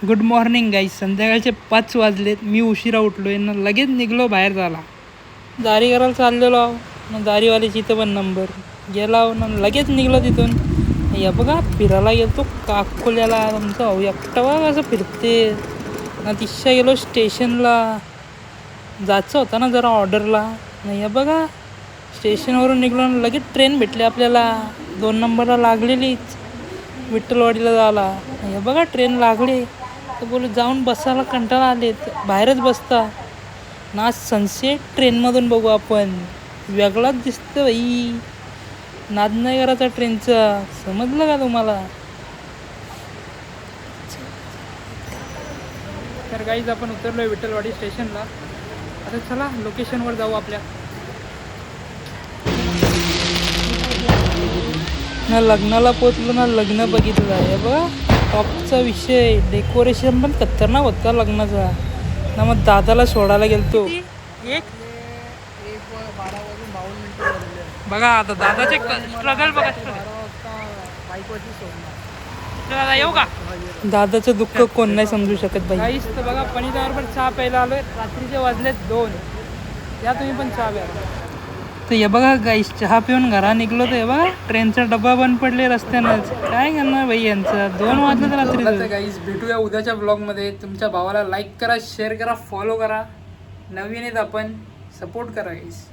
Good morning गाईस. संध्याकाळचे 5 वाजलेत. मी उशिरा उठलो आहे ना, लगेच निघलो बाहेर झाला. दारी करायला चाललेलो आहो ना, दारीवाल्याची इथं पण नंबर गेला आहो ना, लगेच निघलो तिथून. या बघा फिरायला गेलो अकोल्याला. तुमचा भाऊ एकटा बघा कसं फिरते ना. तिशा गेलो स्टेशनला, जायचं होतं ना जरा ऑर्डरला. नाही या बघा स्टेशनवरून निघलो ना, लगेच ट्रेन भेटली आपल्याला. 2 नंबरला लागलेलीच विठ्ठलवाडीला जायला. हे बघा ट्रेन लागली तर बोलू जाऊन बसायला कंटाळा आले, बाहेरच बसता ना. सनसेट ट्रेनमधून बघू आपण, वेगळाच दिसतं बाई. नाद नाही करायचा ट्रेनचा, समजलं का तुम्हाला? तर काहीच आपण उतरलो आहे विठ्ठलवाडी स्टेशनला. आता चला लोकेशनवर जाऊ आपल्या. ना लग्नाला पोचलो ना, लग्न बघितलं आहे बघा. टॉपचा विषय, डेकोरेशन पण खतरनाक होता लग्नाचा ना. मग दादाला सोडायला गेलतो. बघा आता दादाचे स्ट्रगल बघा. दादा येऊ का? दादाचं दुःख कोण नाही समजू शकत बाई. काहीच तर बघा, पणीदावर चहा प्यायला आलोय. रात्रीचे वाजलेत 2. या तुम्ही पण चहा प्या. तर हे बघा गाईस, चहा पिऊन घरा निघलो. तर हे बघा ट्रेनचा डब्बा बंद पडले रस्त्यानंच. काय करणार बाई यांचं, 2 वाजले तर रात्री. गाईस भेटूया उद्याच्या ब्लॉगमध्ये. तुमच्या भावाला लाईक करा, शेअर करा, फॉलो करा. नवीन आहेत आपण, सपोर्ट करा गाईस.